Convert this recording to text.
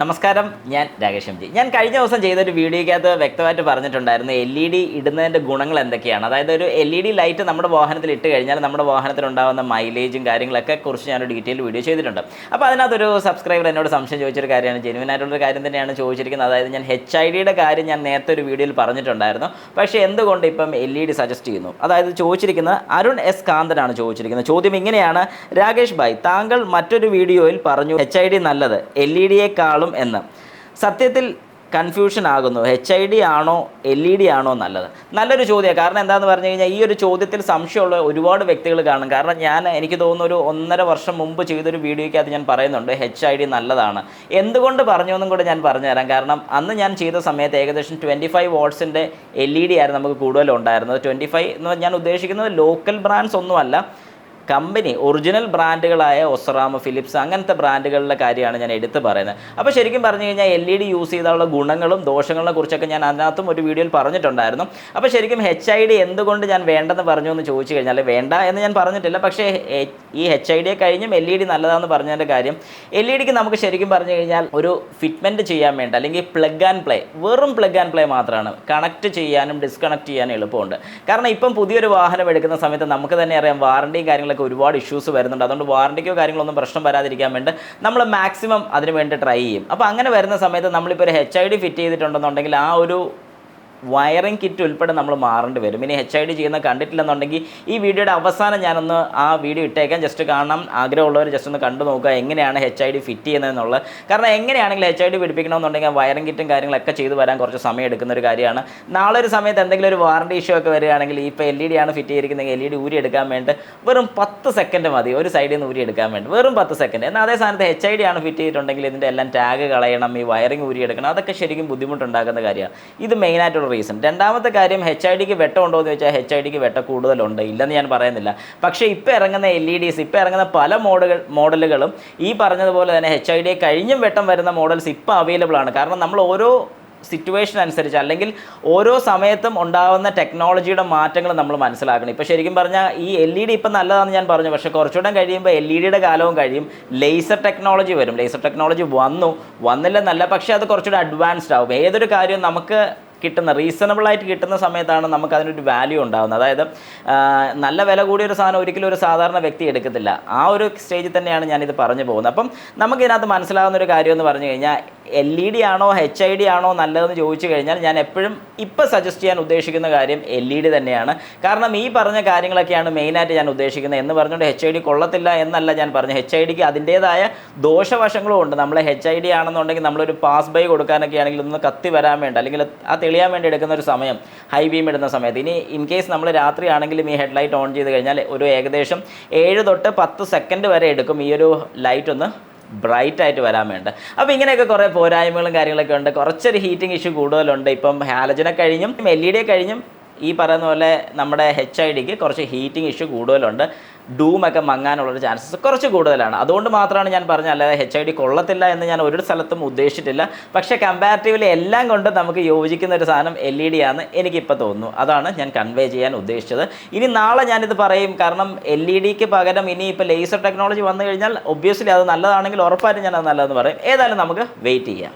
നമസ്കാരം, ഞാൻ Rakesh M G. ഞാൻ കഴിഞ്ഞ ദിവസം ചെയ്തൊരു വീഡിയോയ്ക്കകത്ത് വ്യക്തമായിട്ട് പറഞ്ഞിട്ടുണ്ടായിരുന്നു LED ഇടുന്നതിൻ്റെ ഗുണങ്ങൾ എന്തൊക്കെയാണ്. അതായത് ഒരു LED ലൈറ്റ് നമ്മുടെ വാഹനത്തിൽ ഇട്ട് കഴിഞ്ഞാൽ നമ്മുടെ വാഹനത്തിലുണ്ടാകുന്ന മൈലേജും കാര്യങ്ങളൊക്കെ കുറിച്ച് ഞാനൊരു ഡീറ്റെയിൽ വീഡിയോ ചെയ്തിട്ടുണ്ട്. അപ്പോൾ അതിനകത്തൊരു സബ്സ്ക്രൈബർ എന്നോട് സംശയം ചോദിച്ചൊരു കാര്യമാണ്, ജെന്യുവൻ ആയിട്ടുള്ളൊരു കാര്യം തന്നെയാണ് ചോദിച്ചിരിക്കുന്നത്. അതായത് ഞാൻ HIDയുടെ കാര്യം ഞാൻ നേരത്തെ ഒരു വീഡിയോയിൽ പറഞ്ഞിട്ടുണ്ടായിരുന്നു, പക്ഷേ എന്തുകൊണ്ട് ഇപ്പം LED സജസ്റ്റ് ചെയ്യുന്നു. അതായത് ചോദിച്ചിരിക്കുന്നത് അരുൺ എസ് കാന്തനാണ് ചോദിച്ചിരിക്കുന്നത്. ചോദ്യം ഇങ്ങനെയാണ്: രാകേഷ് ഭായ്, താങ്കൾ മറ്റൊരു വീഡിയോയിൽ പറഞ്ഞു HID നല്ലത് LED-യെക്കാളും എന്ന്. സത്യത്തിൽ കൺഫ്യൂഷൻ ആകുന്നു, HID ആണോ LED ആണോ നല്ലത്? നല്ലൊരു ചോദ്യമാണ്. കാരണം എന്താണെന്ന് പറഞ്ഞു കഴിഞ്ഞാൽ ഈ ഒരു ചോദ്യത്തിൽ സംശയമുള്ള ഒരുപാട് വ്യക്തികൾ കാണും. കാരണം എനിക്ക് തോന്നുന്നു ഒരു 1.5 വർഷം മുമ്പ് ചെയ്തൊരു വീഡിയോയ്ക്ക് അത് ഞാൻ പറയുന്നുണ്ട് HID നല്ലതാണ്. എന്തുകൊണ്ട് പറഞ്ഞു എന്നും കൂടെ ഞാൻ പറഞ്ഞുതരാം. കാരണം അന്ന് ഞാൻ ചെയ്ത സമയത്ത് ഏകദേശം 25 വാട്ട്സിൻ്റെ LED ആയിരുന്നു നമുക്ക് കൂടുതലുണ്ടായിരുന്നത്. 25 എന്ന് ഞാൻ ഉദ്ദേശിക്കുന്നത് ലോക്കൽ ബ്രാൻഡ്സ് ഒന്നുമല്ല, കമ്പനി ഒറിജിനൽ ബ്രാൻഡുകളായ ഒസറാമ, ഫിലിപ്സ് അങ്ങനത്തെ ബ്രാൻഡുകളുടെ കാര്യമാണ് ഞാൻ എടുത്ത് പറയുന്നത്. അപ്പോൾ ശരിക്കും പറഞ്ഞു കഴിഞ്ഞാൽ LED യൂസ് ചെയ്താലുള്ള ഗുണങ്ങളും ദോഷങ്ങളെ കുറിച്ചൊക്കെ ഞാൻ അതിനകത്തും ഒരു വീഡിയോയിൽ പറഞ്ഞിട്ടുണ്ടായിരുന്നു. അപ്പോൾ ശരിക്കും HID എന്തുകൊണ്ട് ഞാൻ വേണ്ടെന്ന് പറഞ്ഞു എന്ന് ചോദിച്ചു കഴിഞ്ഞാൽ, വേണ്ട എന്ന് ഞാൻ പറഞ്ഞിട്ടില്ല, പക്ഷേ ഈ HIDയെ കഴിഞ്ഞും LED നല്ലതാണെന്ന് പറഞ്ഞതിൻ്റെ കാര്യം, LEDക്ക് നമുക്ക് ശരിക്കും പറഞ്ഞു കഴിഞ്ഞാൽ ഒരു ഫിറ്റ്മെൻറ്റ് ചെയ്യാൻ വേണ്ടി, അല്ലെങ്കിൽ പ്ലഗ് ആൻഡ് പ്ലേ, വെറും പ്ലഗ് ആൻഡ് പ്ലേ മാത്രമാണ്. കണക്ട് ചെയ്യാനും ഡിസ്കണക്ട് ചെയ്യാനും എളുപ്പമുണ്ട്. കാരണം ഇപ്പം പുതിയൊരു വാഹനം എടുക്കുന്ന സമയത്ത് നമുക്ക് തന്നെ അറിയാം വാറണ്ടിയും കാര്യങ്ങളൊക്കെ ഒരുപാട് ഇഷ്യൂസ് വരുന്നുണ്ട്. അതുകൊണ്ട് വാറണ്ടിക്കോ കാര്യങ്ങളൊന്നും പ്രശ്നം വരാതിരിക്കാൻ വേണ്ടി നമ്മൾ മാക്സിമം അതിന് വേണ്ടി ട്രൈ ചെയ്യും. അപ്പോൾ അങ്ങനെ വരുന്ന സമയത്ത് നമ്മളിപ്പോൾ ഒരു HID ഫിറ്റ് ചെയ്തിട്ടുണ്ടെന്നുണ്ടെങ്കിൽ ആ ഒരു വയറിംഗ് കിറ്റ് ഉൾപ്പെടെ നമ്മൾ മാറേണ്ടി വരും. ഇനി HID ചെയ്യുന്ന കണ്ടിട്ടില്ലെന്നുണ്ടെങ്കിൽ ഈ വീഡിയോയുടെ അവസാനം ഞാനൊന്ന് ആ വീഡിയോ ഇട്ടേക്കാം. ജസ്റ്റ് കാണാൻ ആഗ്രഹമുള്ളവർ ജസ്റ്റ് ഒന്ന് കണ്ടു നോക്കുക എങ്ങനെയാണ് HID ഫിറ്റ് ചെയ്യുന്നതെന്നുള്ളത്. കാരണം എങ്ങനെയാണെങ്കിൽ HID പിടിപ്പിക്കണമെന്നുണ്ടെങ്കിൽ വയറിംഗ് കിറ്റും കാര്യങ്ങളൊക്കെ ചെയ്ത് വരാൻ കുറച്ച് സമയം എടുക്കുന്ന ഒരു കാര്യമാണ്. നാളെ ഒരു സമയത്ത് എന്തെങ്കിലും ഒരു വാറണ്ടി ഇഷ്യൂ ഒക്കെ വരികയാണെങ്കിൽ ഇപ്പോൾ LED ആണ് ഫിറ്റ് ചെയ്തിരിക്കുന്നതെങ്കിൽ LED ഊരി എടുക്കാൻ വേണ്ടി വെറും 10 സെക്കൻഡ് മതി, ഒരു സൈഡിൽ നിന്ന് ഊരി എടുക്കാൻ വേണ്ടി വെറും 10 സെക്കൻഡ്. എന്നാൽ അതേ സ്ഥാനത്ത് HID ആണ് ഫിറ്റ് ചെയ്തിട്ടുണ്ടെങ്കിൽ ഇതിൻ്റെ എല്ലാം ടാഗ് കളയണം, ഈ വയറിംഗ് ഊരി എടുക്കണം, അതൊക്കെ ശരിക്കും ബുദ്ധിമുട്ടുണ്ടാക്കുന്ന കാര്യമാണ്. ഇത് മെയിനായിട്ടുള്ള റീസൺ. രണ്ടാമത്തെ കാര്യം, HIDക്ക് വെട്ടം ഉണ്ടോ എന്ന് ചോദിച്ചാൽ HIDക്ക് വെട്ടം കൂടുതലുണ്ട്, ഇല്ലെന്ന് ഞാൻ പറയുന്നില്ല. പക്ഷേ ഇപ്പോൾ ഇറങ്ങുന്ന LEDs, ഇപ്പോൾ ഇറങ്ങുന്ന പല മോഡലുകളും ഈ പറഞ്ഞതുപോലെ തന്നെ HIDയെ കഴിഞ്ഞും വെട്ടം വരുന്ന മോഡൽസ് ഇപ്പോൾ അവൈലബിൾ ആണ്. കാരണം നമ്മൾ ഓരോ സിറ്റുവേഷൻ അനുസരിച്ച് അല്ലെങ്കിൽ ഓരോ സമയത്തും ഉണ്ടാകുന്ന ടെക്നോളജിയുടെ മാറ്റങ്ങൾ നമ്മൾ മനസ്സിലാക്കണം. ഇപ്പോൾ ശരിക്കും പറഞ്ഞാൽ ഈ LED ഇപ്പം നല്ലതാണെന്ന് ഞാൻ പറഞ്ഞു, പക്ഷേ കുറച്ചുകൂടെ കഴിയുമ്പോൾ LEDയുടെ കാലവും കഴിയും, ലേസർ ടെക്നോളജി വരും. ലേസർ ടെക്നോളജി വന്നില്ലെന്നല്ല, പക്ഷേ അത് കുറച്ചുകൂടെ അഡ്വാൻസ്ഡ് ആവും. ഏതൊരു കാര്യവും നമുക്ക് റീസണബിളായിട്ട് കിട്ടുന്ന സമയത്താണ് നമുക്ക് അതിനൊരു വാല്യൂ ഉണ്ടാകുന്നത്. അതായത് നല്ല വില കൂടിയൊരു സാധനം ഒരിക്കലും ഒരു സാധാരണ വ്യക്തി എടുക്കത്തില്ല. ആ ഒരു സ്റ്റേജിൽ തന്നെയാണ് ഞാനിത് പറഞ്ഞു പോകുന്നത്. അപ്പം നമുക്കിതിനകത്ത് മനസ്സിലാകുന്ന ഒരു കാര്യം എന്ന് പറഞ്ഞു കഴിഞ്ഞാൽ, LED ആണോ HID ആണോ നല്ലതെന്ന് ചോദിച്ചു കഴിഞ്ഞാൽ ഞാൻ എപ്പോഴും ഇപ്പോൾ സജസ്റ്റ് ചെയ്യാൻ ഉദ്ദേശിക്കുന്ന കാര്യം LED തന്നെയാണ്. കാരണം ഈ പറഞ്ഞ കാര്യങ്ങളൊക്കെയാണ് മെയിനായിട്ട് ഞാൻ ഉദ്ദേശിക്കുന്നത്. എന്ന് പറഞ്ഞുകൊണ്ട് HID കൊള്ളത്തില്ല എന്നല്ല ഞാൻ പറഞ്ഞു. HIDക്ക് അതിൻ്റേതായ ദോഷവശങ്ങളും ഉണ്ട്. നമ്മൾ HID ആണെന്നുണ്ടെങ്കിൽ നമ്മളൊരു പാസ് ബൈ കൊടുക്കാനൊക്കെ ആണെങ്കിൽ ഒന്ന് കത്തി വരാൻ വേണ്ടി, അല്ലെങ്കിൽ ആ തെളിയാൻ വേണ്ടി എടുക്കുന്ന ഒരു സമയം, ഹൈ ബീം ഇടുന്ന സമയത്ത്, ഇനി ഇൻ കേസ് നമ്മൾ രാത്രി ആണെങ്കിലും ഈ ഹെഡ്ലൈറ്റ് ഓൺ ചെയ്ത് കഴിഞ്ഞാൽ ഒരു ഏകദേശം 7 തൊട്ട് 10 സെക്കൻഡ് വരെ എടുക്കും ഈ ഒരു ലൈറ്റ് ഒന്ന് ബ്രൈറ്റ് ആയിട്ട് വരാൻ വേണ്ടി. അപ്പോൾ ഇങ്ങനെയൊക്കെ കുറേ പോരായ്മകളും കാര്യങ്ങളൊക്കെ ഉണ്ട്. കുറച്ചൊരു ഹീറ്റിംഗ് ഇഷ്യൂ കൂടുതലുണ്ട്. ഇപ്പം ഹാലജനെ കഴിഞ്ഞും LED കഴിഞ്ഞും ഈ പറയുന്ന പോലെ നമ്മുടെ HIDക്ക് കുറച്ച് ഹീറ്റിംഗ് ഇഷ്യൂ കൂടുതലുണ്ട്. ഡൂമൊക്കെ മങ്ങാനുള്ളൊരു ചാൻസസ് കുറച്ച് കൂടുതലാണ്. അതുകൊണ്ട് മാത്രമാണ് ഞാൻ പറഞ്ഞത്, അല്ലാതെ HID കൊള്ളത്തില്ല എന്ന് ഞാൻ ഒരു സ്ഥലത്തും ഉദ്ദേശിച്ചിട്ടില്ല. പക്ഷേ കമ്പാരിറ്റീവ്ലി എല്ലാം കൊണ്ട് നമുക്ക് യോജിക്കുന്ന ഒരു സാധനം LED ആണെന്ന് എനിക്കിപ്പോൾ തോന്നുന്നു. അതാണ് ഞാൻ കൺവേ ചെയ്യാൻ ഉദ്ദേശിച്ചത്. ഇനി നാളെ ഞാനിത് പറയും. കാരണം LEDക്ക് പകരം ഇനി ഇപ്പോൾ ലേസർ ടെക്നോളജി വന്നു കഴിഞ്ഞാൽ ഒബ്വിയസ്ലി അത് നല്ലതാണെങ്കിൽ ഉറപ്പായിട്ടും ഞാൻ അത് നല്ലതെന്ന് പറയും. ഏതായാലും നമുക്ക് വെയിറ്റ് ചെയ്യാം.